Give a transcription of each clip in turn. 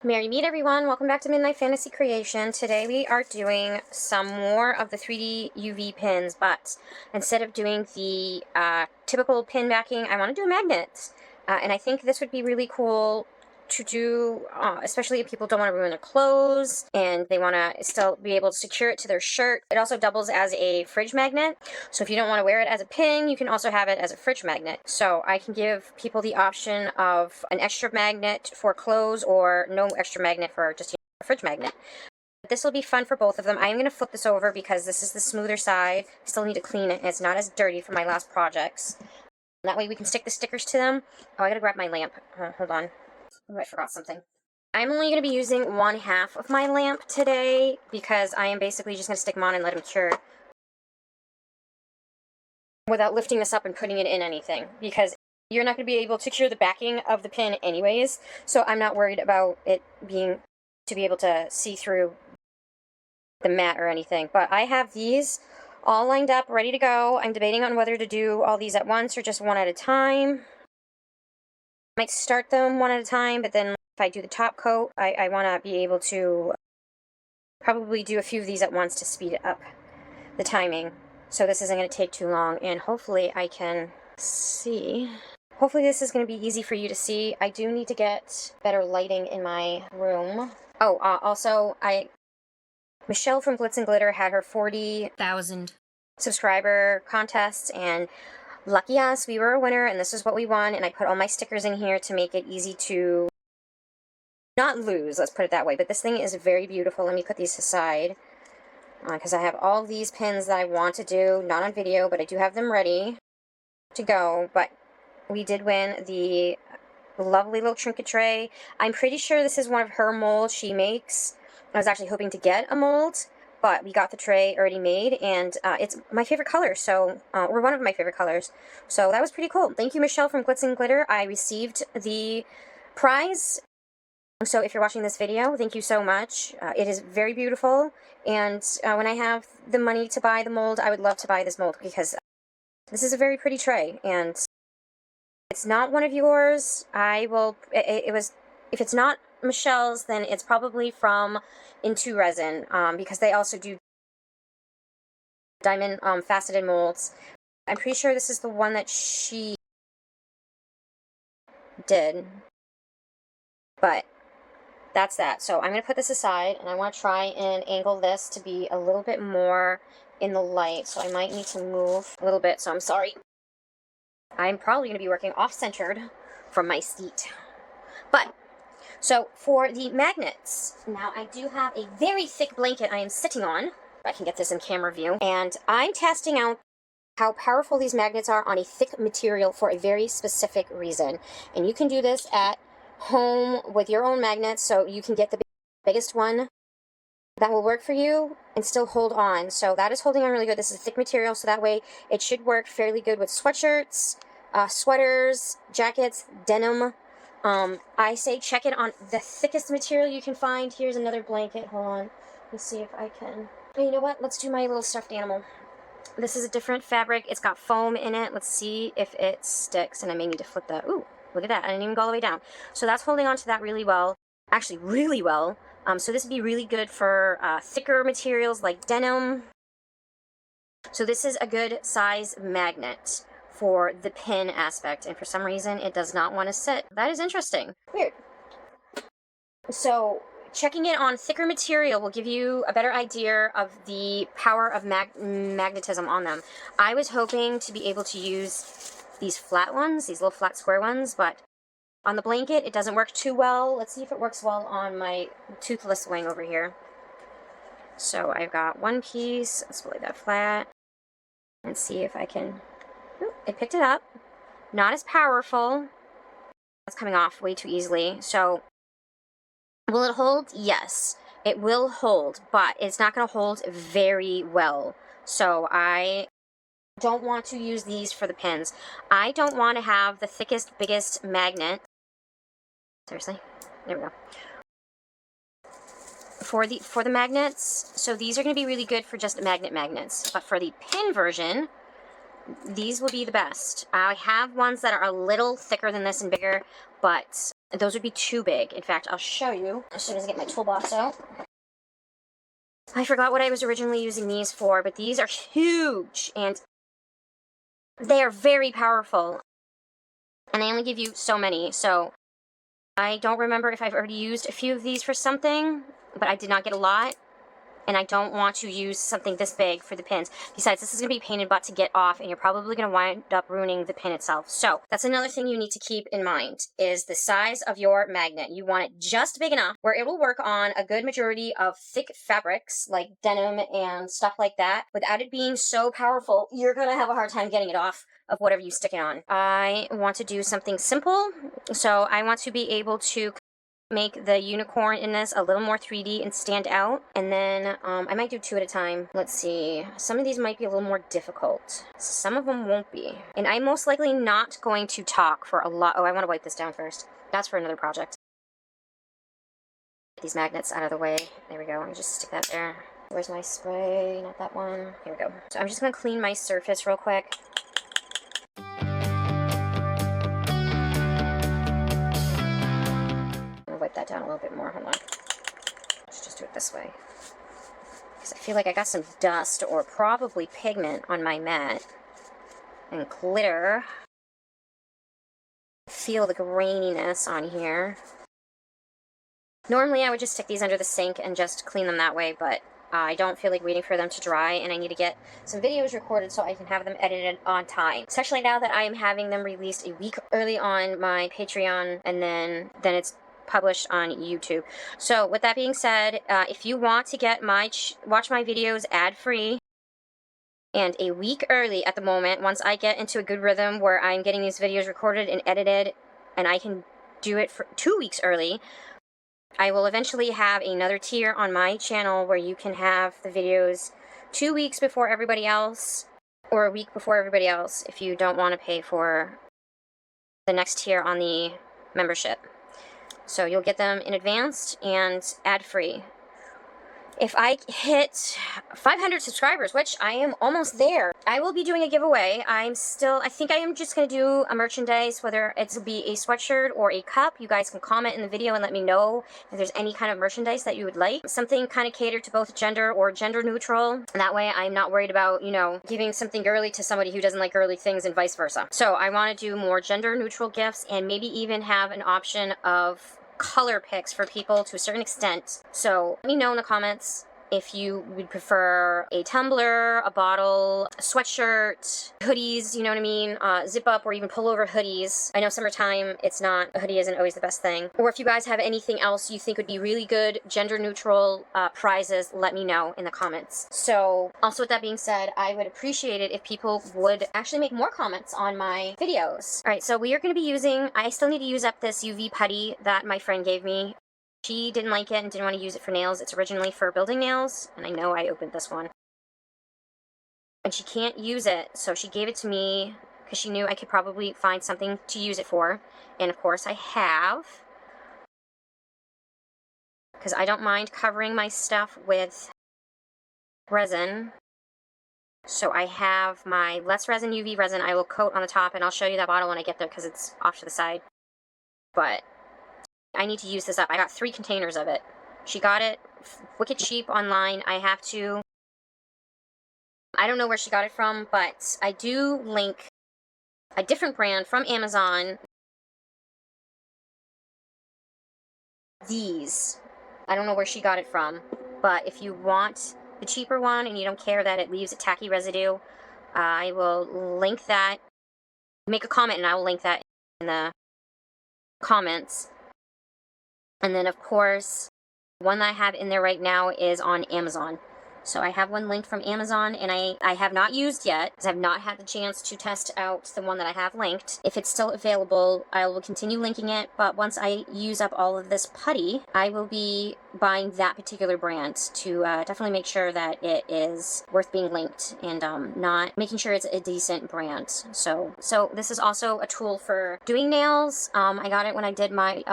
Merry meet everyone, welcome back to Midnight Fantasy Creation. Today we are doing some more of the 3D UV pins, but instead of doing the typical pin backing, I want to do a magnet. And I think this would be really cool to do, especially if people don't want to ruin their clothes and they want to still be able to secure it to their shirt. It also doubles as a fridge magnet, so if you don't want to wear it as a pin, you can also have it as a fridge magnet. So I can give people the option of an extra magnet for clothes or no extra magnet for just a fridge magnet. This will be fun for both of them. I'm going to flip this over because this is the smoother side. I still need to clean it and it's not as dirty for my last projects. That way we can stick the stickers to them. Oh, I gotta grab my lamp. Hold on. Oh, I forgot something. I'm only going to be using 1/2 of my lamp today because I am basically just going to stick them on and let them cure without lifting this up and putting it in anything, because you're not going to be able to cure the backing of the pin anyways, so I'm not worried about it being to be able to see through the mat or anything. But I have these all lined up, ready to go. I'm debating on whether to do all these at once or just one at a time. I might start them one at a time, but then if I do the top coat, I want to be able to probably do a few of these at once to speed up the timing. So this isn't going to take too long, and hopefully I can see. Hopefully this is going to be easy for you to see. I do need to get better lighting in my room. Oh, also, Michelle from Glitz and Glitter had her 40,000 subscriber contest, and lucky us, we were a winner, and this is what we won, and I put all my stickers in here to make it easy to not lose, let's put it that way. But this thing is very beautiful. Let me put these aside, because I have all these pins that I want to do, not on video, but I do have them ready to go. But we did win the lovely little trinket tray. I'm pretty sure this is one of her molds she makes. I was actually hoping to get a mold, but we got the tray already made, and it's my favorite color, so, or one of my favorite colors. So that was pretty cool. Thank you, Michelle from Glitz and Glitter. I received the prize. So if you're watching this video, thank you so much. It is very beautiful, and when I have the money to buy the mold, I would love to buy this mold because this is a very pretty tray, and it's not one of yours. If it's not Michelle's, then it's probably from Into Resin, because they also do diamond faceted molds. I'm pretty sure this is the one that she did, but that's that. So I'm going to put this aside, and I want to try and angle this to be a little bit more in the light, so I might need to move a little bit, so I'm sorry. I'm probably going to be working off-centered from my seat. But, so for the magnets, now I do have a very thick blanket I am sitting on. I can get this in camera view. And I'm testing out how powerful these magnets are on a thick material for a very specific reason. And you can do this at home with your own magnets, so you can get the biggest one that will work for you and still hold on. So that is holding on really good. This is a thick material, so that way it should work fairly good with sweatshirts, sweaters, jackets, denim. I say check it on the thickest material you can find. Here's another blanket. Hold on. Let's see if I can. You know what? Let's do my little stuffed animal. This is a different fabric. It's got foam in it. Let's see if it sticks. And I may need to flip that. Ooh, look at that. I didn't even go all the way down. So that's holding on to that really well. Actually, really well. So this would be really good for thicker materials like denim. So this is a good size magnet for the pin aspect, and for some reason it does not want to sit. That is interesting. Weird. So checking it on thicker material will give you a better idea of the power of magnetism on them. I was hoping to be able to use these flat ones, these little flat square ones, but on the blanket it doesn't work too well. Let's see if it works well on my toothless wing over here. So I've got one piece. Let's lay that flat and see if I can. Ooh, it picked it up. Not as powerful. That's coming off way too easily. So will it hold? Yes, it will hold, but it's not going to hold very well. So I don't want to use these for the pins. I don't want to have the thickest, biggest magnet. Seriously? There we go. For the magnets, so these are going to be really good for just magnets. But for the pin version, these will be the best. I have ones that are a little thicker than this and bigger, but those would be too big. In fact, I'll show you as soon as I get my toolbox out. I forgot what I was originally using these for, but these are huge, and they are very powerful. And they only give you so many, so I don't remember if I've already used a few of these for something, but I did not get a lot. And I don't want to use something this big for the pins. Besides, this is going to be a pain in the butt to get off, and you're probably going to wind up ruining the pin itself. So that's another thing you need to keep in mind, is the size of your magnet. You want it just big enough where it will work on a good majority of thick fabrics, like denim and stuff like that. Without it being so powerful, you're going to have a hard time getting it off of whatever you stick it on. I want to do something simple, so I want to be able to make the unicorn in this a little more 3D and stand out. And then I might do 2 at a time. Let's see. Some of these might be a little more difficult. Some of them won't be. And I'm most likely not going to talk for a lot. Oh, I want to wipe this down first. That's for another project. Get these magnets out of the way. There we go. Let me just stick that there. Where's my spray? Not that one. Here we go. So I'm just going to clean my surface real quick. Wipe that down a little bit more. Hold on. Let's just do it this way. Because I feel like I got some dust or probably pigment on my mat. And glitter. Feel the graininess on here. Normally I would just stick these under the sink and just clean them that way, but I don't feel like waiting for them to dry, and I need to get some videos recorded so I can have them edited on time. Especially now that I am having them released a week early on my Patreon, and then it's published on YouTube. So with that being said, if you want to get watch my videos ad-free and a week early at the moment, once I get into a good rhythm where I'm getting these videos recorded and edited, and I can do it for 2 weeks early, I will eventually have another tier on my channel where you can have the videos 2 weeks before everybody else, or a week before everybody else, if you don't want to pay for the next tier on the membership. So you'll get them in advance and ad-free. If I hit 500 subscribers, which I am almost there, I will be doing a giveaway. I think I am just going to do a merchandise, whether it's be a sweatshirt or a cup. You guys can comment in the video and let me know if there's any kind of merchandise that you would like. Something kind of catered to both gender or gender neutral. And that way I'm not worried about, giving something girly to somebody who doesn't like girly things and vice versa. So I want to do more gender neutral gifts, and maybe even have an option of color picks for people to a certain extent. So let me know in the comments if you would prefer a tumbler, a bottle, a sweatshirt, hoodies, you know what I mean, zip up or even pullover hoodies. I know summertime, a hoodie isn't always the best thing. Or if you guys have anything else you think would be really good gender neutral prizes, let me know in the comments. So also with that being said, I would appreciate it if people would actually make more comments on my videos. All right, so we are going to be I still need to use up this UV putty that my friend gave me. She didn't like it and didn't want to use it for nails. It's originally for building nails, and I know I opened this one. And she can't use it, so she gave it to me because she knew I could probably find something to use it for. And of course I have, because I don't mind covering my stuff with resin. So I have my less resin, UV resin, I will coat on the top, and I'll show you that bottle when I get there because it's off to the side. But I need to use this up. I got 3 containers of it. She got it wicked cheap online. I don't know where she got it from, but I do link a different brand from Amazon. These. I don't know where she got it from, but if you want the cheaper one and you don't care that it leaves a tacky residue, I will link that. Make a comment and I will link that in the comments. And then, of course, one that I have in there right now is on Amazon. So I have one linked from Amazon, and I have not used yet, because I have not had the chance to test out the one that I have linked. If it's still available, I will continue linking it, but once I use up all of this putty, I will be buying that particular brand to definitely make sure that it is worth being linked and not making sure it's a decent brand. So this is also a tool for doing nails. I got it when I did my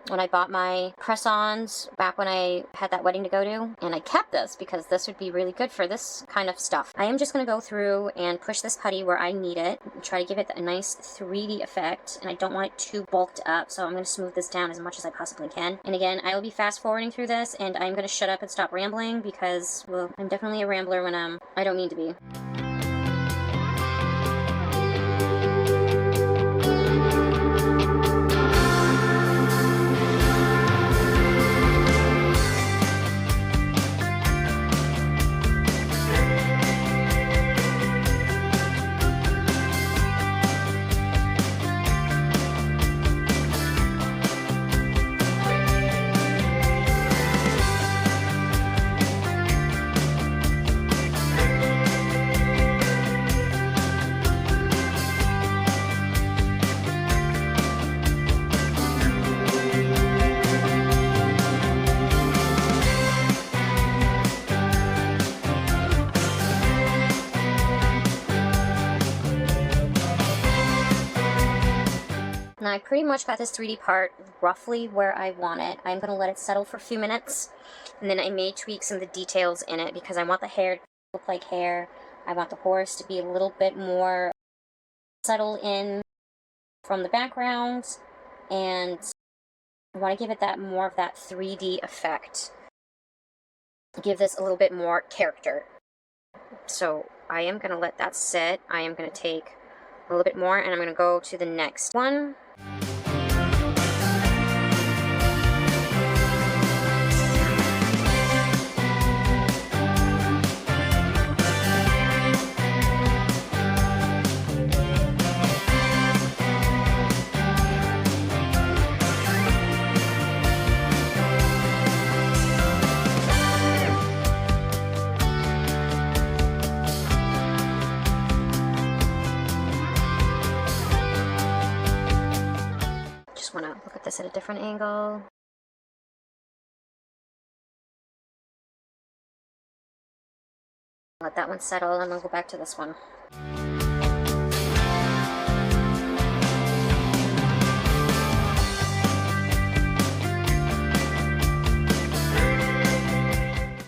when I bought my press-ons back when I had that wedding to go to, and I kept this because this would be really good for this kind of stuff. I am just going to go through and push this putty where I need it and try to give it a nice 3D effect, and I don't want it too bulked up, so I'm going to smooth this down as much as I possibly can. And again, I will be fast forwarding through this, and I'm going to shut up and stop rambling because, well, I'm definitely a rambler when I don't mean to be. Now I pretty much got this 3D part roughly where I want it. I'm going to let it settle for a few minutes, and then I may tweak some of the details in it because I want the hair to look like hair. I want the horse to be a little bit more settled in from the background, and I want to give it that more of that 3D effect. Give this a little bit more character. So I am going to let that sit. I am going to take a little bit more, and I'm going to go to the next one. Want to look at this at a different angle. Let that one settle, and I'll go back to this one.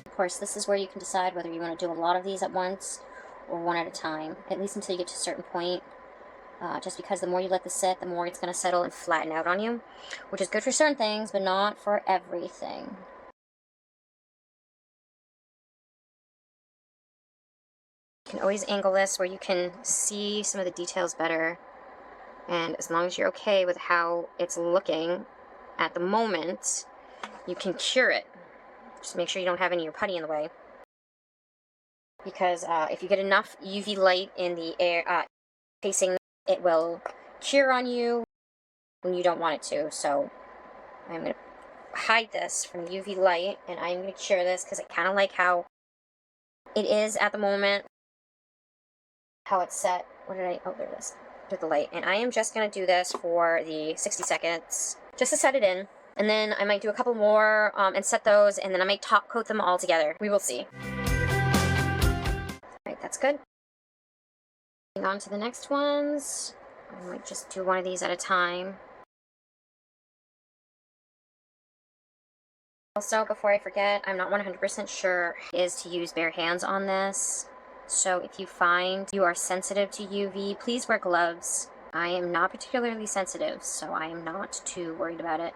Of course, this is where you can decide whether you want to do a lot of these at once or one at a time, at least until you get to a certain point. Just because the more you let this sit, the more it's going to settle and flatten out on you, which is good for certain things, but not for everything. You can always angle this where you can see some of the details better, and as long as you're okay with how it's looking at the moment, you can cure it. Just make sure you don't have any of your putty in the way, because if you get enough UV light in the air facing, it will cure on you when you don't want it to. So I'm going to hide this from UV light, and I'm going to cure this because I kind of like how it is at the moment, how it's set. What did I, oh, there it is, with the light. And I am just going to do this for the 60 seconds just to set it in, and then I might do a couple more and set those, and then I might top coat them all together. We will see. Alright, that's good. On to the next ones. I might just do one of these at a time. Also, before I forget, I'm not 100% sure is to use bare hands on this. So if you find you are sensitive to UV, please wear gloves. I am not particularly sensitive, so I am not too worried about it.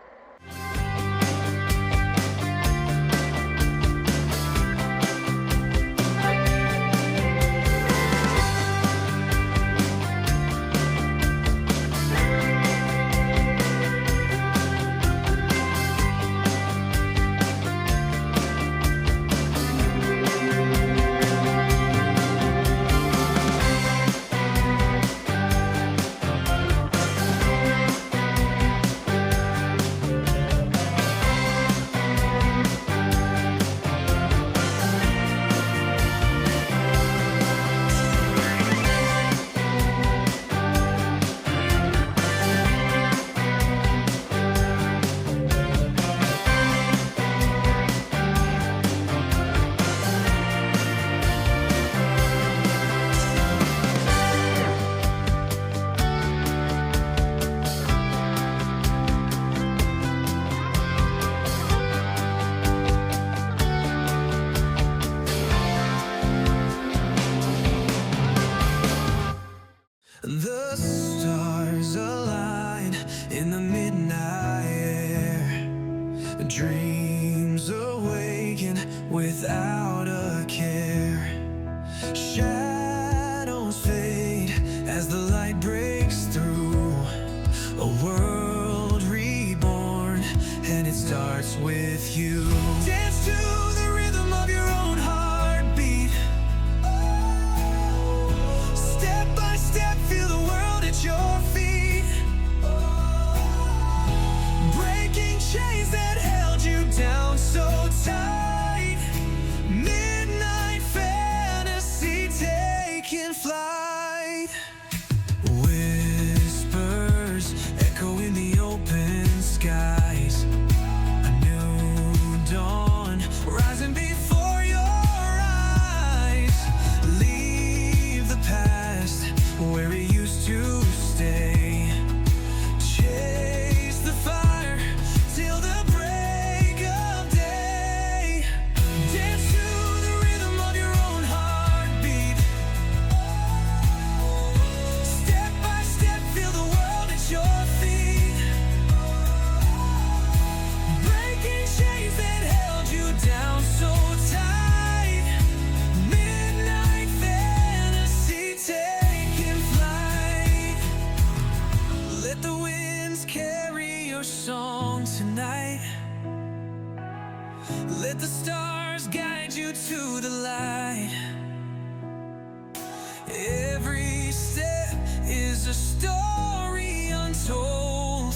Every step is a story untold.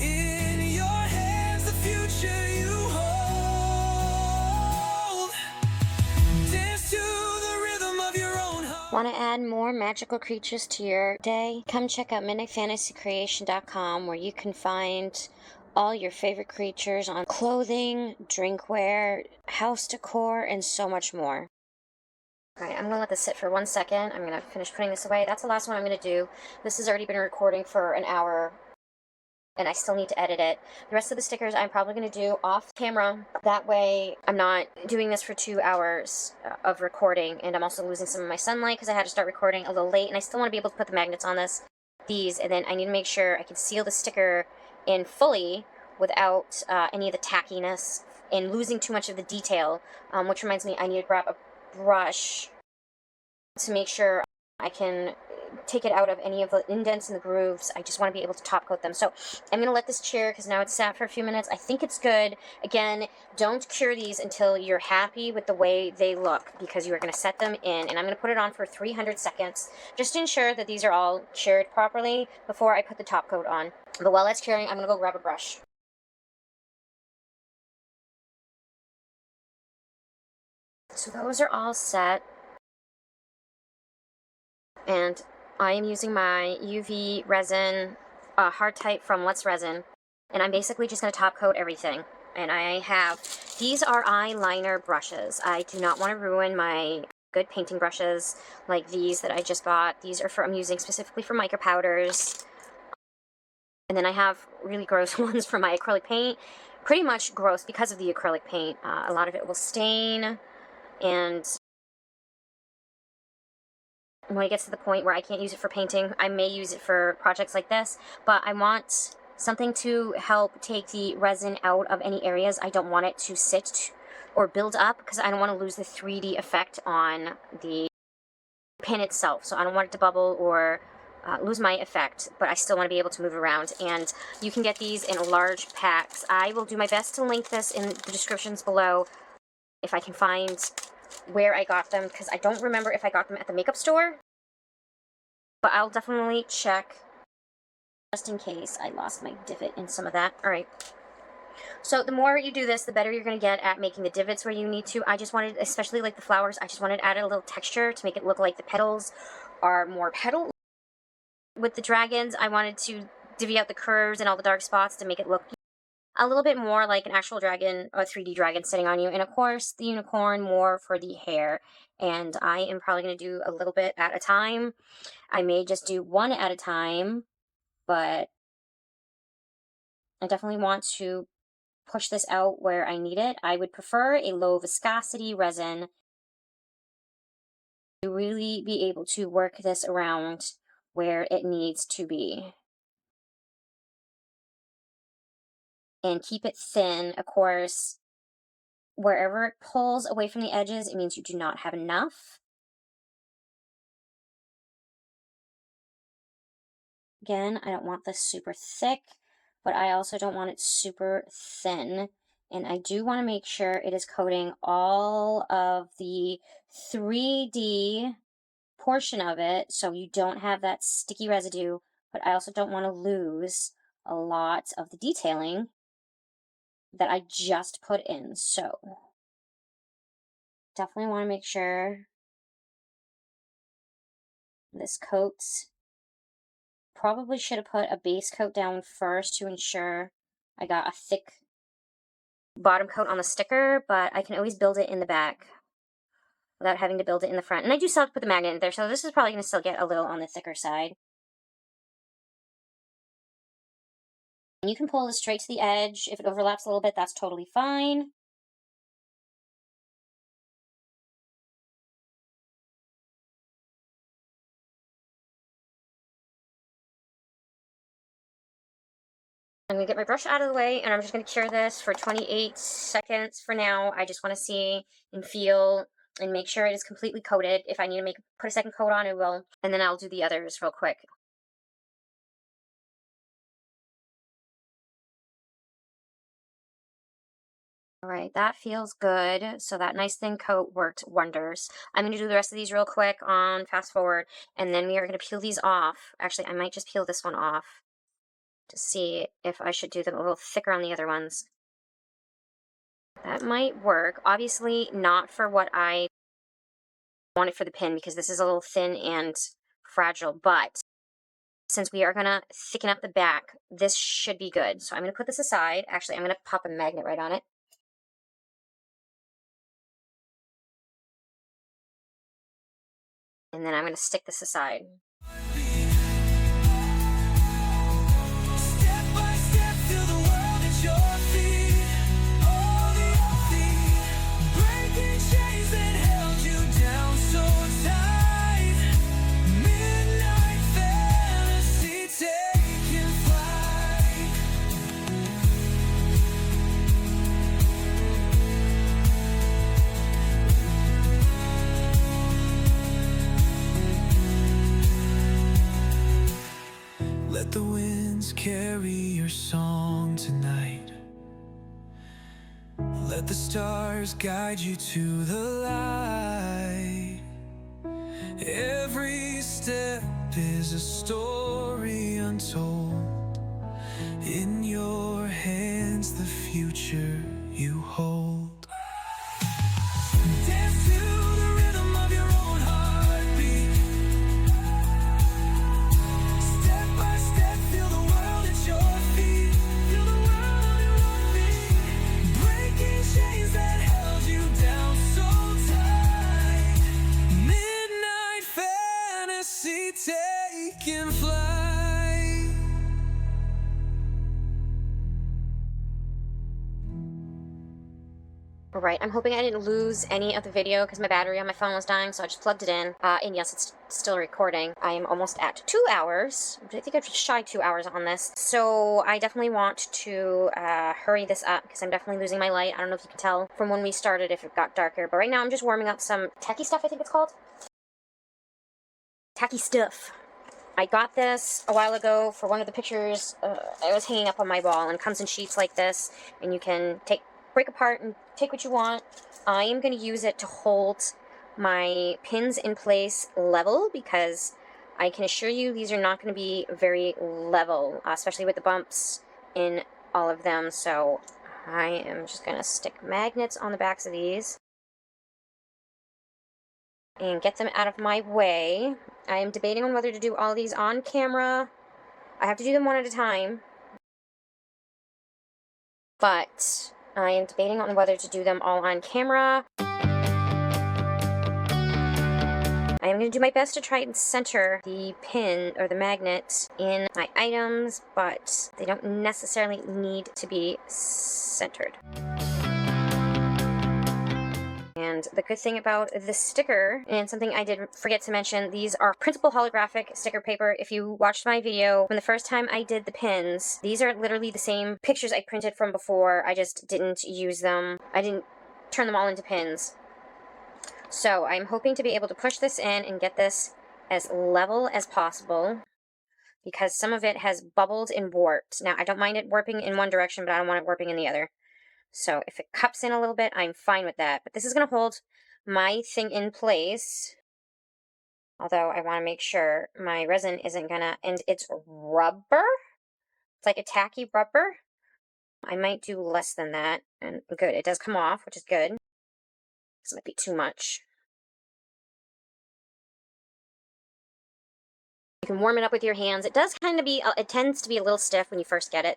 In your hands, the future you hold. Dance to the rhythm of your own heart. Want to add more magical creatures to your day? Come check out midnightfantasycreation.com, where you can find all your favorite creatures on clothing, drinkware, house decor, and so much more. Alright, I'm going to let this sit for 1 second. I'm going to finish putting this away. That's the last one I'm going to do. This has already been recording for an hour, and I still need to edit it. The rest of the stickers I'm probably going to do off camera. That way I'm not doing this for 2 hours of recording, and I'm also losing some of my sunlight because I had to start recording a little late, and I still want to be able to put the magnets on these, and then I need to make sure I can seal the sticker in fully without any of the tackiness and losing too much of the detail, which reminds me I need to grab a brush to make sure I can take it out of any of the indents and the grooves. I just want to be able to top coat them. So I'm going to let this cure because now it's sat for a few minutes. I think it's good. Again, don't cure these until you're happy with the way they look, because you are going to set them in, and I'm going to put it on for 300 seconds just to ensure that these are all cured properly before I put the top coat on. But while that's curing, I'm going to go grab a brush. So those are all set, and I am using my UV resin, hard type from Let's Resin, and I'm basically just going to top coat everything. And I have, these are eyeliner brushes. I do not want to ruin my good painting brushes like these that I just bought. These are I'm using specifically for mica powders. And then I have really gross ones for my acrylic paint. Pretty much gross because of the acrylic paint. A lot of it will stain, and when it gets to the point where I can't use it for painting, I may use it for projects like this, but I want something to help take the resin out of any areas I don't want it to sit or build up, because I don't want to lose the 3D effect on the pin itself. So I don't want it to bubble or lose my effect, but I still want to be able to move around. And you can get these in large packs. I will do my best to link this in the descriptions below if I can find where I got them, because I don't remember if I got them at the makeup store, but I'll definitely check just in case I lost my divot in some of that. Alright, so the more you do this, the better you're going to get at making the divots where you need to. I just wanted, especially like the flowers, I just wanted to add a little texture to make it look like the petals are more petal. With the dragons, I wanted to divvy out the curves and all the dark spots to make it look a little bit more like an actual dragon, or 3D dragon sitting on you. And of course, the unicorn more for the hair. And I am probably going to do a little bit at a time. I may just do one at a time, but I definitely want to push this out where I need it. I would prefer a low viscosity resin to really be able to work this around where it needs to be. And keep it thin, of course. Wherever it pulls away from the edges, it means you do not have enough. Again, I don't want this super thick, but I also don't want it super thin. And I do want to make sure it is coating all of the 3D portion of it, so you don't have that sticky residue, but I also don't want to lose a lot of the detailing that I just put in. So definitely want to make sure this coats. Probably should have put a base coat down first to ensure I got a thick bottom coat on the sticker, but I can always build it in the back without having to build it in the front. And I do still have to put the magnet in there, so this is probably going to still get a little on the thicker side. And you can pull this straight to the edge. If it overlaps a little bit, that's totally fine. I'm going to get my brush out of the way, and I'm just going to cure this for 28 seconds for now. I just want to see and feel and make sure it is completely coated. If I need to put a second coat on, I will. And then I'll do the others real quick. All right, that feels good. So that nice thin coat worked wonders. I'm going to do the rest of these real quick on fast forward, and then we are going to peel these off. Actually, I might just peel this one off to see if I should do them a little thicker on the other ones. That might work. Obviously not for what I wanted for the pin, because this is a little thin and fragile, but since we are going to thicken up the back, this should be good. So I'm going to put this aside. Actually, I'm going to pop a magnet right on it. And then I'm going to stick this aside. Step by step, feel the world at your feet. All the feet, breaking chains that held you down so tight. Midnight fantasy taking flight. Let the winds carry your song tonight. Let the stars guide you to the light. Every step is a story untold. In your hands, the future you hold. Dance to the rhythm of your own heartbeat. Step by step, feel the world at your feet. Feel the world on your feet. Breaking chains that held you down so tight. Midnight fantasy taking flight. All right, I'm hoping I didn't lose any of the video because my battery on my phone was dying, so I just plugged it in. And yes, it's still recording. I am almost at 2 hours. I think I've just shy 2 hours on this. So I definitely want to hurry this up because I'm definitely losing my light. I don't know if you can tell from when we started if it got darker. But right now I'm just warming up some tacky stuff, I think it's called. Tacky stuff. I got this a while ago for one of the pictures I was hanging up on my wall, and it comes in sheets like this, and you can break apart and take what you want. I am going to use it to hold my pins in place level, because I can assure you these are not going to be very level, especially with the bumps in all of them. So I am just going to stick magnets on the backs of these and get them out of my way. I am debating on whether to do all these on camera. I have to do them one at a time, but I am debating on whether to do them all on camera. I am going to do my best to try and center the pin or the magnet in my items, but they don't necessarily need to be centered. And the good thing about the sticker, and something I did forget to mention, these are printable holographic sticker paper. If you watched my video from the first time I did the pins, these are literally the same pictures I printed from before. I just didn't use them. I didn't turn them all into pins. So I'm hoping to be able to push this in and get this as level as possible, because some of it has bubbled and warped. Now, I don't mind it warping in one direction, but I don't want it warping in the other. So if it cups in a little bit, I'm fine with that. But this is going to hold my thing in place. Although I want to make sure my resin isn't going to, and it's rubber. It's like a tacky rubber. I might do less than that. And good, it does come off, which is good. This might be too much. You can warm it up with your hands. It does kind of be, it tends to be a little stiff when you first get it.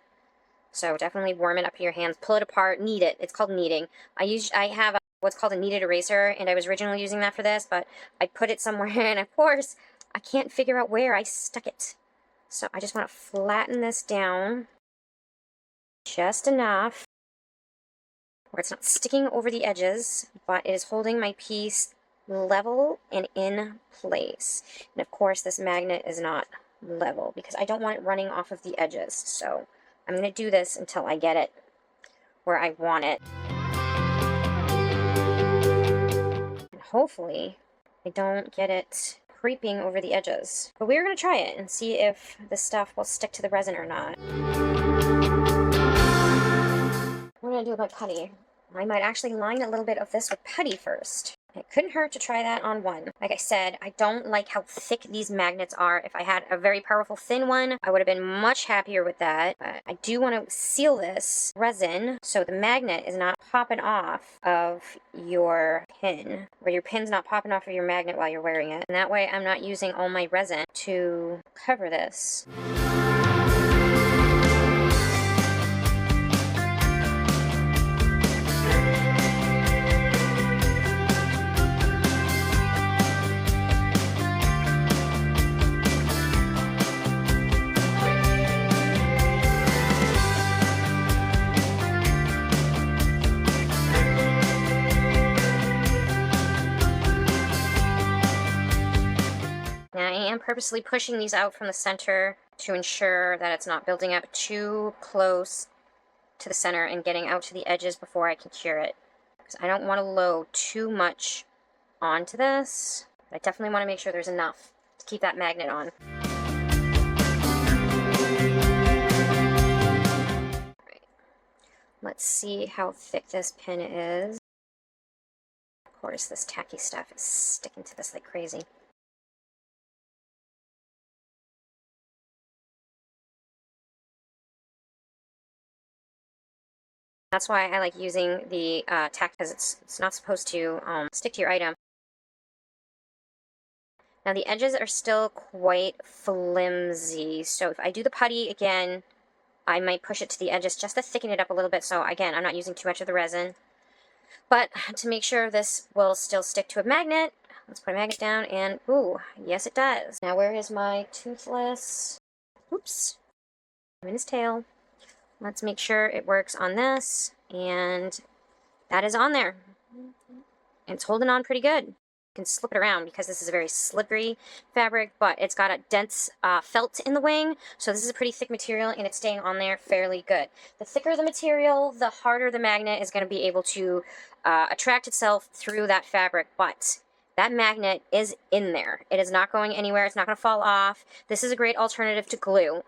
So definitely warm it up in your hands, pull it apart, knead it. It's called kneading. I have what's called a kneaded eraser, and I was originally using that for this, but I put it somewhere, and of course, I can't figure out where I stuck it. So I just want to flatten this down just enough where it's not sticking over the edges, but it is holding my piece level and in place. And of course, this magnet is not level because I don't want it running off of the edges. So I'm going to do this until I get it where I want it. And hopefully, I don't get it creeping over the edges. But we're going to try it and see if the stuff will stick to the resin or not. What do I do with my putty? I might actually line a little bit of this with putty first. It couldn't hurt to try that on one. Like I said, I don't like how thick these magnets are. If I had a very powerful thin one, I would have been much happier with that. But I do want to seal this resin so the magnet is not popping off of your pin, or your pin's not popping off of your magnet while you're wearing it. And that way I'm not using all my resin to cover this. Now I am purposely pushing these out from the center to ensure that it's not building up too close to the center and getting out to the edges before I can cure it. Because I don't want to load too much onto this. I definitely want to make sure there's enough to keep that magnet on. Right. Let's see how thick this pin is. Of course, this tacky stuff is sticking to this like crazy. That's why I like using the tack, because it's not supposed to stick to your item. Now the edges are still quite flimsy, so if I do the putty again, I might push it to the edges just to thicken it up a little bit. So again, I'm not using too much of the resin. But to make sure this will still stick to a magnet, let's put a magnet down, and ooh, yes it does. Now where is my toothless? Oops, I'm in his tail. Let's make sure it works on this, and that is on there. And it's holding on pretty good. You can slip it around because this is a very slippery fabric, but it's got a dense felt in the wing, so this is a pretty thick material, and it's staying on there fairly good. The thicker the material, the harder the magnet is going to be able to attract itself through that fabric, but that magnet is in there. It is not going anywhere. It's not going to fall off. This is a great alternative to glue.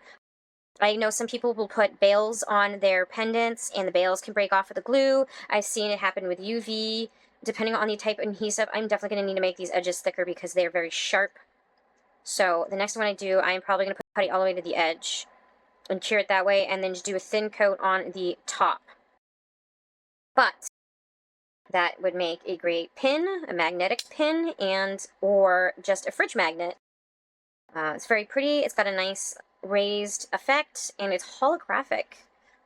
I know some people will put bails on their pendants, and the bails can break off with the glue. I've seen it happen with UV. Depending on the type of adhesive, I'm definitely going to need to make these edges thicker because they're very sharp. So the next one I do, I'm probably going to put putty all the way to the edge and cure it that way, and then just do a thin coat on the top. But that would make a great pin, a magnetic pin, and or just a fridge magnet. It's very pretty. It's got a nice raised effect, and it's holographic,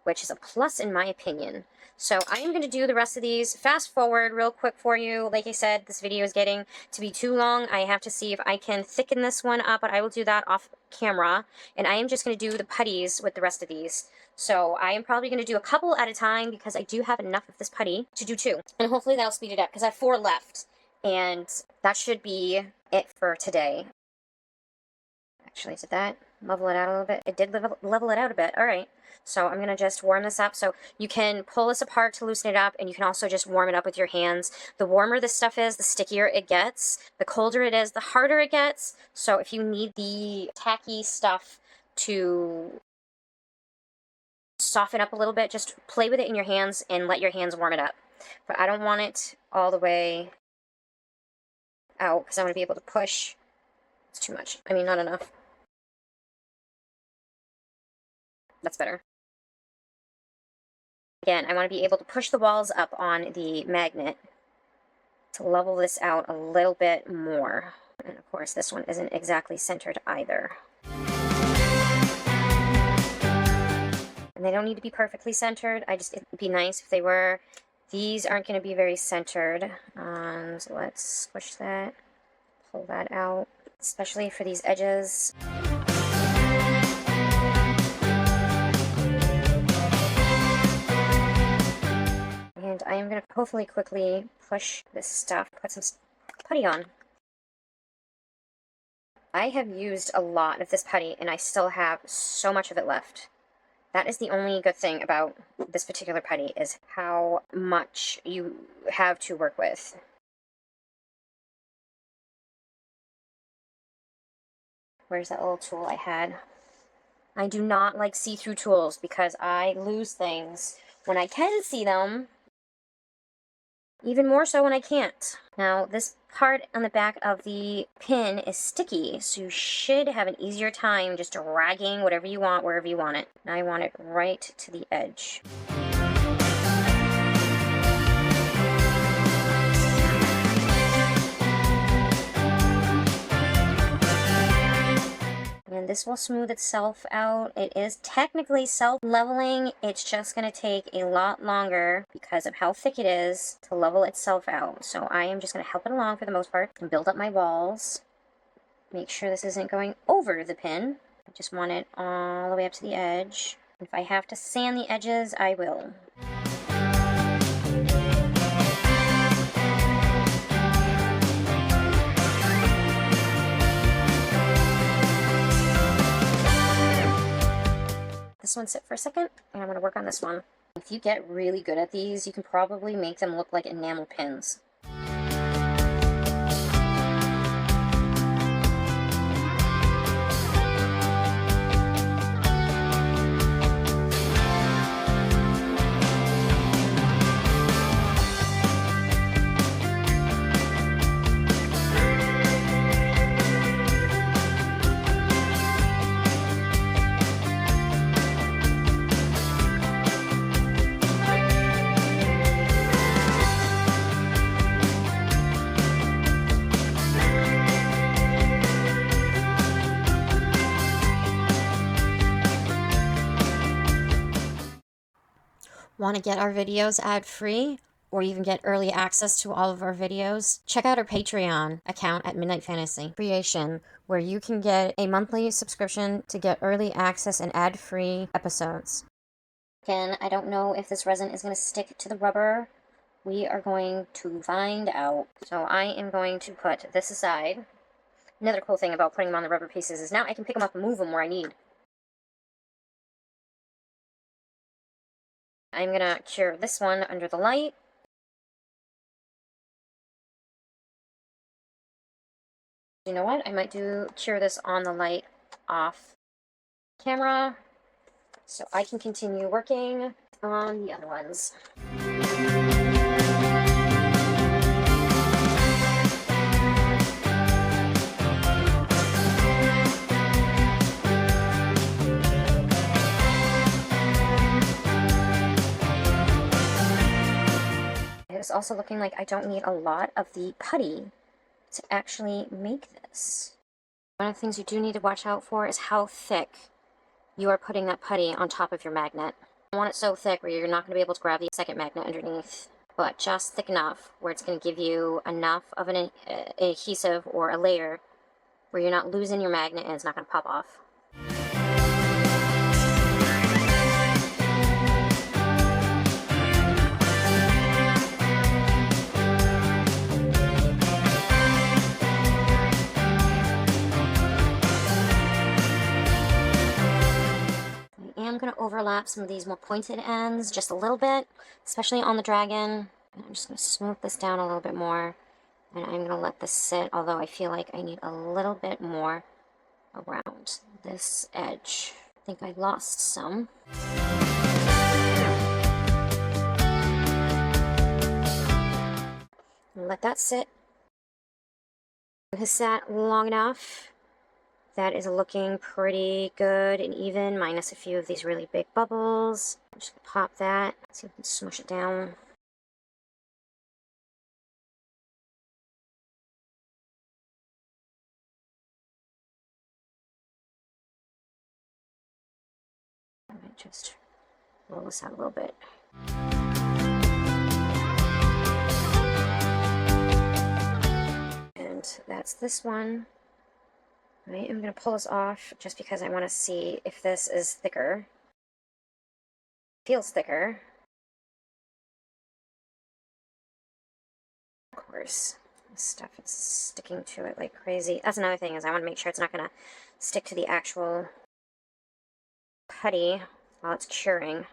which is a plus in my opinion. So I am going to do the rest of these fast forward real quick for you. Like I said, this video is getting to be too long. I have to see if I can thicken this one up, but I will do that off camera, and I am just going to do the putties with the rest of these. So I am probably going to do a couple at a time because I do have enough of this putty to do 2, and hopefully that'll speed it up because I have 4 left, and that should be it for today. Actually, did that level it out a little bit? It did level it out a bit. All right. So I'm going to just warm this up. So you can pull this apart to loosen it up, and you can also just warm it up with your hands. The warmer this stuff is, the stickier it gets. The colder it is, the harder it gets. So if you need the tacky stuff to soften up a little bit, just play with it in your hands and let your hands warm it up. But I don't want it all the way out because I want to be able to push. It's too much. I mean, not enough. That's better. Again, I want to be able to push the walls up on the magnet to level this out a little bit more. And of course, this one isn't exactly centered either. And they don't need to be perfectly centered. It'd be nice if they were. These aren't going to be very centered. So let's squish that, pull that out, especially for these edges. And I am going to hopefully quickly push this stuff, put some putty on. I have used a lot of this putty, and I still have so much of it left. That is the only good thing about this particular putty, is how much you have to work with. Where's that little tool I had? I do not like see-through tools because I lose things when I can see them. Even more so when I can't. Now, this part on the back of the pin is sticky, so you should have an easier time just dragging whatever you want wherever you want it. Now I want it right to the edge. And this will smooth itself out. It is technically self-leveling. It's just going to take a lot longer because of how thick it is to level itself out. So I am just going to help it along for the most part and build up my walls. Make sure this isn't going over the pin. I just want it all the way up to the edge. If I have to sand the edges, I will. This one sit for a second, and I'm going to work on this one. If you get really good at these, you can probably make them look like enamel pins. Want to get our videos ad-free or even get early access to all of our videos? Check out our Patreon account at Midnight Fantasy Creation, where you can get a monthly subscription to get early access and ad-free episodes. Again, I don't know if this resin is going to stick to the rubber. We are going to find out. So I am going to put this aside. Another cool thing about putting them on the rubber pieces is now I can pick them up and move them where I need. I'm going to cure this one under the light. You know what? I might cure this on the light off camera so I can continue working on the other ones. It's also looking like I don't need a lot of the putty to actually make this. One of the things you do need to watch out for is how thick you are putting that putty on top of your magnet. You want it so thick where you're not going to be able to grab the second magnet underneath, but just thick enough where it's going to give you enough of an adhesive or a layer where you're not losing your magnet and it's not going to pop off. I'm going to overlap some of these more pointed ends just a little bit, especially on the dragon. And I'm just going to smooth this down a little bit more, and I'm going to let this sit, although I feel like I need a little bit more around this edge. I think I lost some. Let that sit. It has sat long enough. That is looking pretty good and even, minus a few of these really big bubbles. I'm just going to pop that, see if we can smush it down. I might just roll this out a little bit. And that's this one. I am going to pull this off just because I want to see if this is thicker. Feels thicker. Of course, this stuff is sticking to it like crazy. That's another thing, is I want to make sure it's not going to stick to the actual putty while it's curing.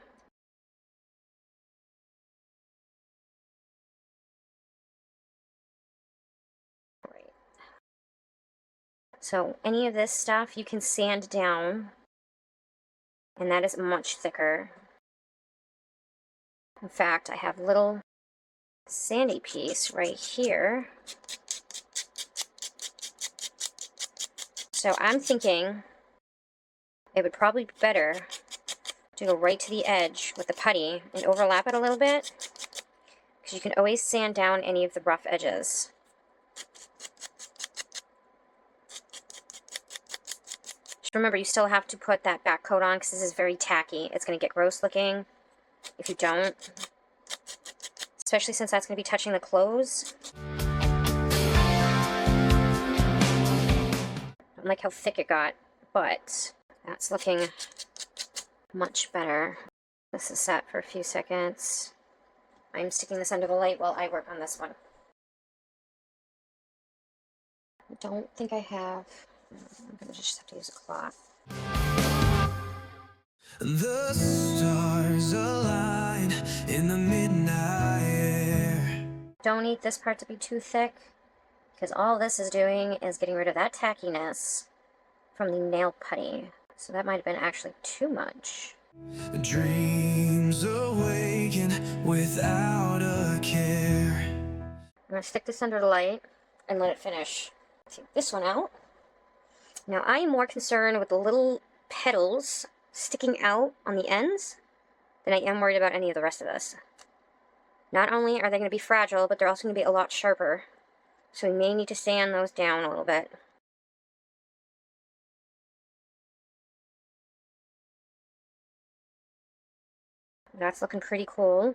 So any of this stuff you can sand down, and that is much thicker. In fact, I have little sandy piece right here. So I'm thinking it would probably be better to go right to the edge with the putty and overlap it a little bit, because you can always sand down any of the rough edges. Just remember, you still have to put that back coat on because this is very tacky. It's going to get gross looking if you don't, especially since that's going to be touching the clothes. I don't like how thick it got, but that's looking much better. This is set for a few seconds. I'm sticking this under the light while I work on this one. I don't think I have. I'm gonna just have to use a cloth. The stars align in the midnight air. Don't need this part to be too thick, because all this is doing is getting rid of that tackiness from the nail putty. So that might have been actually too much. Dreams awaken without a care. I'm gonna stick this under the light and let it finish. Take this one out. Now I am more concerned with the little petals sticking out on the ends than I am worried about any of the rest of this. Not only are they going to be fragile, but they're also going to be a lot sharper. So we may need to sand those down a little bit. That's looking pretty cool.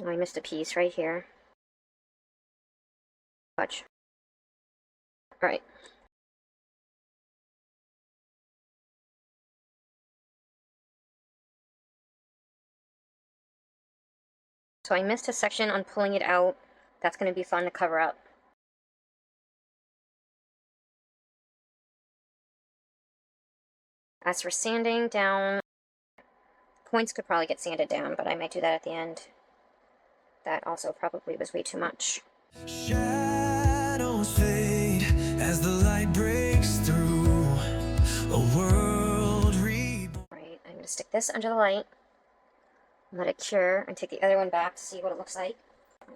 Oh, I missed a piece right here. Watch. Alright. So I missed a section on pulling it out. That's going to be fun to cover up. As for sanding down, points could probably get sanded down, but I might do that at the end. That also probably was way too much. Shadows fade as the light breaks through a world reborn. Right, I'm going to stick this under the light, let it cure, and take the other one back to see what it looks like.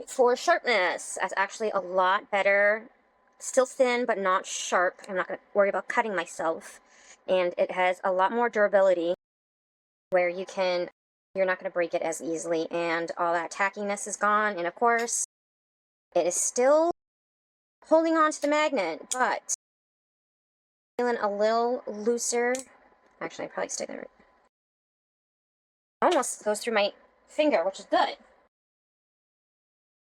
For sharpness, that's actually a lot better. Still thin, but not sharp. I'm not going to worry about cutting myself. And it has a lot more durability, where you're not going to break it as easily, and all that tackiness is gone. And of course, it is still holding on to the magnet, but feeling a little looser. Actually, I probably stick there. Almost goes through my finger, which is good.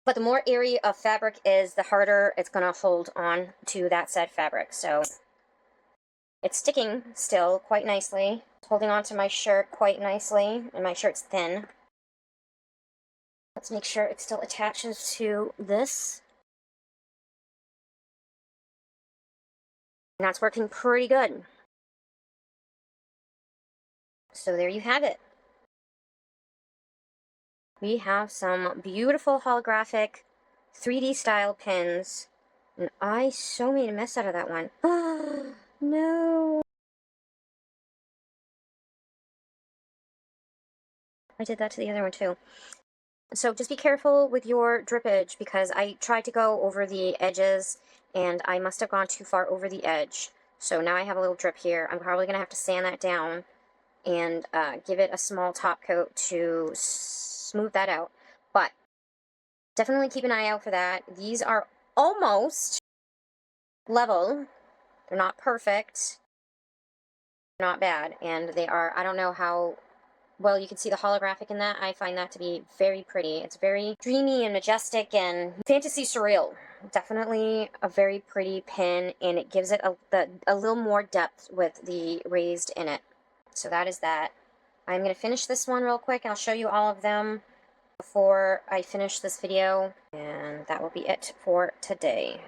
But the more airy a fabric is, the harder it's going to hold on to that said fabric. So it's sticking still quite nicely. It's holding on to my shirt quite nicely, and my shirt's thin. Let's make sure it still attaches to this. And that's working pretty good. So there you have it. We have some beautiful holographic 3D style pins. And I so made a mess out of that one. Oh, no. I did that to the other one too. So just be careful with your drippage, because I tried to go over the edges and I must have gone too far over the edge. So now I have a little drip here. I'm probably going to have to sand that down and give it a small top coat to smooth that out. But definitely keep an eye out for that. These are almost level. They're not perfect. Not bad. And they are, I don't know how well you can see the holographic in that. I find that to be very pretty. It's very dreamy and majestic and fantasy surreal. Definitely a very pretty pin, and it gives it a little more depth with the raised in it. So that is that. I'm going to finish this one real quick, and I'll show you all of them before I finish this video, and that will be it for today.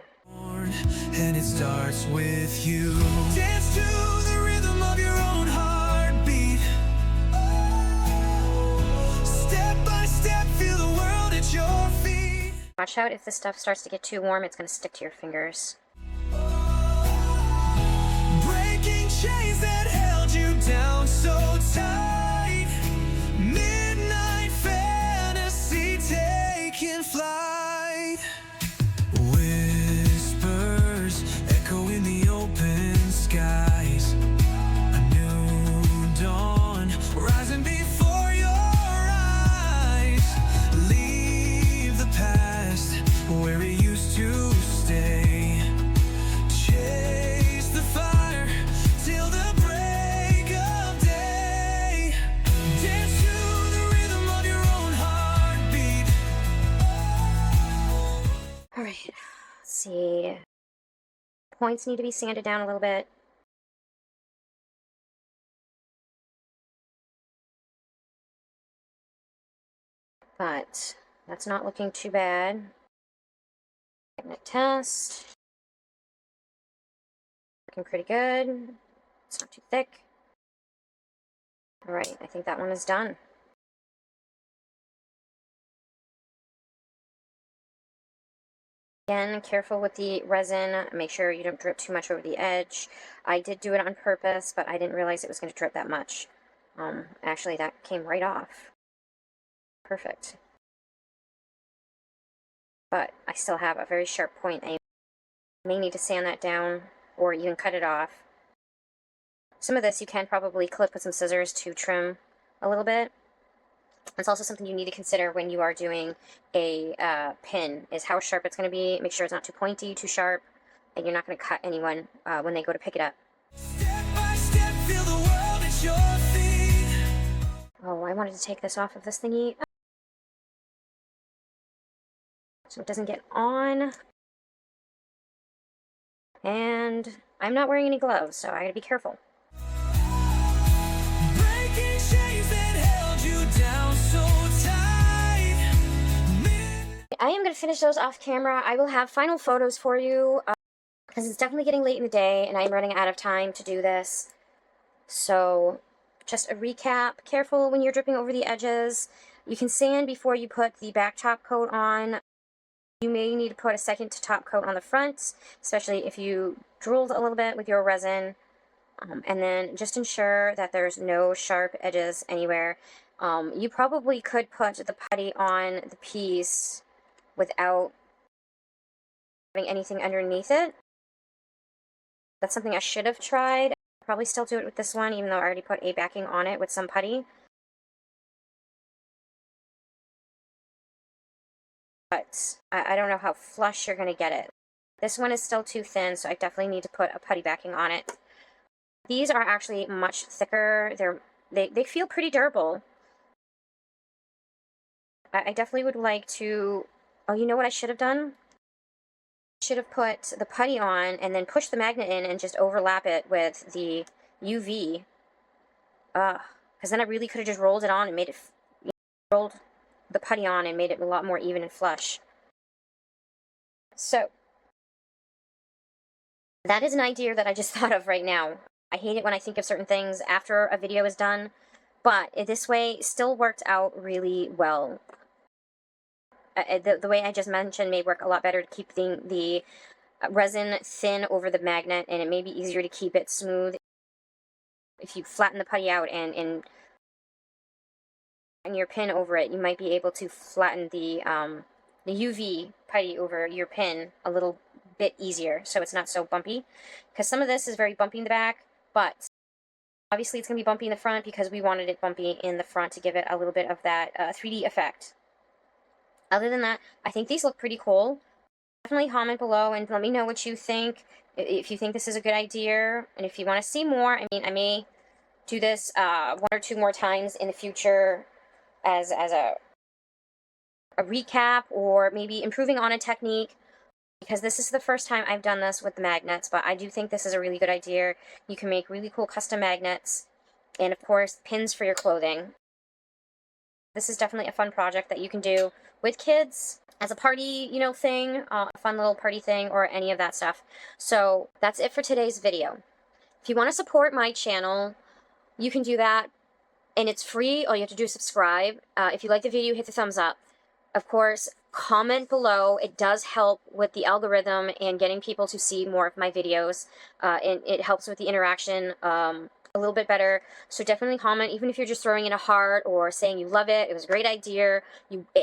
And it starts with you. Dance to the rhythm of your own heartbeat. Step by step, feel the world at your feet. Watch out, if this stuff starts to get too warm, it's going to stick to your fingers. Breaking chains that held you down so tight. Midnight fantasy tale. Points need to be sanded down a little bit. But that's not looking too bad. Getting a test. Looking pretty good. It's not too thick. All right, I think that one is done. Again, careful with the resin. Make sure you don't drip too much over the edge. I did do it on purpose, but I didn't realize it was going to drip that much. Actually, that came right off. Perfect. But I still have a very sharp point. I may need to sand that down or even cut it off. Some of this you can probably clip with some scissors to trim a little bit. It's also something you need to consider when you are doing a pin, is how sharp it's going to be. Make sure it's not too pointy, too sharp, and you're not going to cut anyone when they go to pick it up. Step by step, feel the world at your feet. Oh, I wanted to take this off of this thingy, so it doesn't get on. And I'm not wearing any gloves, so I gotta be careful. Breaking chains that held you down so tight. I am gonna finish those off camera. I will have final photos for you, because it's definitely getting late in the day, and I'm running out of time to do this. So, just a recap. Careful when you're dripping over the edges. You can sand before you put the back top coat on. You may need to put a second to top coat on the front, especially if you drooled a little bit with your resin. And then just ensure that there's no sharp edges anywhere. You probably could put the putty on the piece without having anything underneath it. That's something I should have tried. I'll probably still do it with this one, even though I already put a backing on it with some putty. But I don't know how flush you're going to get it. This one is still too thin, so I definitely need to put a putty backing on it. These are actually much thicker. They feel pretty durable. I definitely would like to... Oh, you know what I should have done? Should have put the putty on and then push the magnet in and just overlap it with the UV. Because then I really could have just rolled it on and made it... rolled the putty on and made it a lot more even and flush. So, that is an idea that I just thought of right now. I hate it when I think of certain things after a video is done, but this way still worked out really well. The way I just mentioned may work a lot better to keep the resin thin over the magnet, and it may be easier to keep it smooth if you flatten the putty out and your pin over it. You might be able to flatten the UV putty over your pin a little bit easier, so it's not so bumpy. Because some of this is very bumpy in the back, but obviously it's going to be bumpy in the front because we wanted it bumpy in the front to give it a little bit of that 3D effect. Other than that, I think these look pretty cool. Definitely comment below and let me know what you think. If you think this is a good idea, and if you want to see more, I mean, I may do this 1 or 2 more times in the future as a recap, or maybe improving on a technique, because this is the first time I've done this with the magnets, but I do think this is a really good idea. You can make really cool custom magnets, and of course, pins for your clothing. This is definitely a fun project that you can do with kids as a party, you know, thing, a fun little party thing, or any of that stuff. So that's it for today's video. If you want to support my channel, you can do that, and it's free. All you have to do is subscribe. If you like the video, hit the thumbs up. Of course, comment below. It does help with the algorithm and getting people to see more of my videos, and it helps with the interaction a little bit better. So definitely comment, even if you're just throwing in a heart or saying you love it, it was a great idea.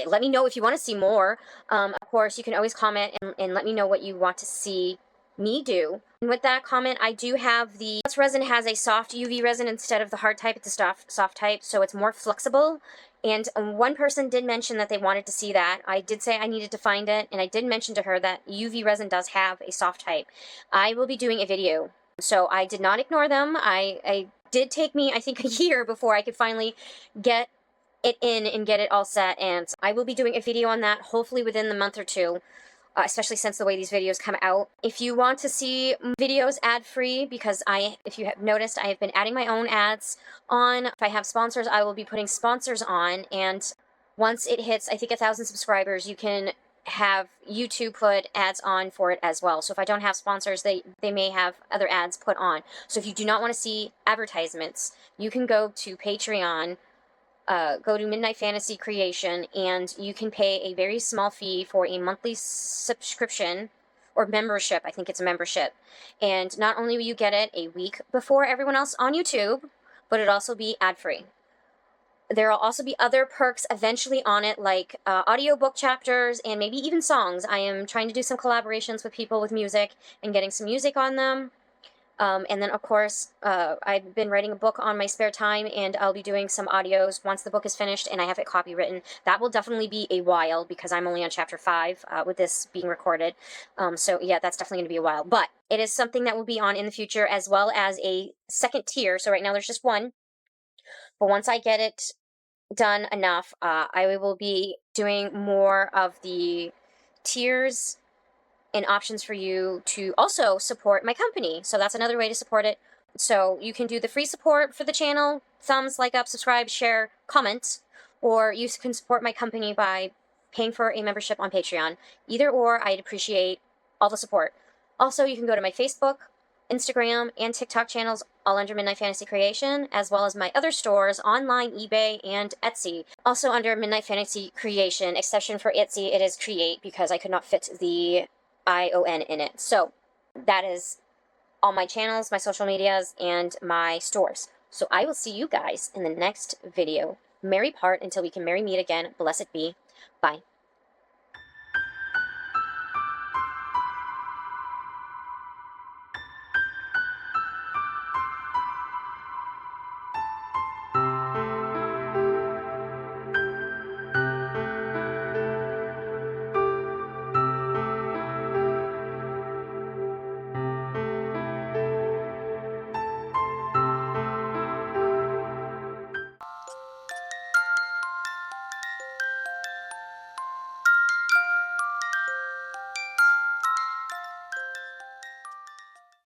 Let me know if you want to see more. Of course, you can always comment and let me know what you want to see me do. And with that comment, I do have this resin has a soft UV resin instead of the hard type. It's a soft type, so it's more flexible. And one person did mention that they wanted to see that. I did say I needed to find it, and I did mention to her that UV resin does have a soft type. I will be doing a video, so I did not ignore them. I did take me, I think, a year before I could finally get it in and get it all set, and I will be doing a video on that, hopefully within the month or 2. especially since the way these videos come out. If you want to see videos ad-free, because if you have noticed, I have been adding my own ads on. If I have sponsors, I will be putting sponsors on, and once it hits, I think, 1,000 subscribers, you can have YouTube put ads on for it as well. So if I don't have sponsors, they may have other ads put on. So if you do not want to see advertisements, you can go to Patreon, go to Midnight Fantasy Creation, and you can pay a very small fee for a monthly subscription or membership. I think it's a membership. And not only will you get it a week before everyone else on YouTube, but it'll also be ad-free. There will also be other perks eventually on it, like audiobook chapters and maybe even songs. I am trying to do some collaborations with people with music and getting some music on them. And then, of course, I've been writing a book on my spare time, and I'll be doing some audios once the book is finished and I have it copywritten. That will definitely be a while because I'm only on chapter 5 with this being recorded. So, yeah, that's definitely going to be a while. But it is something that will be on in the future, as well as a second tier. So right now there's just one. But once I get it done enough, I will be doing more of the tiers and options for you to also support my company. So that's another way to support it. So you can do the free support for the channel, thumbs, like up, subscribe, share, comment, or you can support my company by paying for a membership on Patreon. Either or, I'd appreciate all the support. Also, you can go to my Facebook, Instagram, and TikTok channels, all under Midnight Fantasy Creation, as well as my other stores, online, eBay, and Etsy. Also under Midnight Fantasy Creation, exception for Etsy, it is Create, because I could not fit the ION in it. So that is all my channels, my social medias, and my stores. So I will see you guys in the next video. Merry part until we can merry meet again. Blessed be. Bye.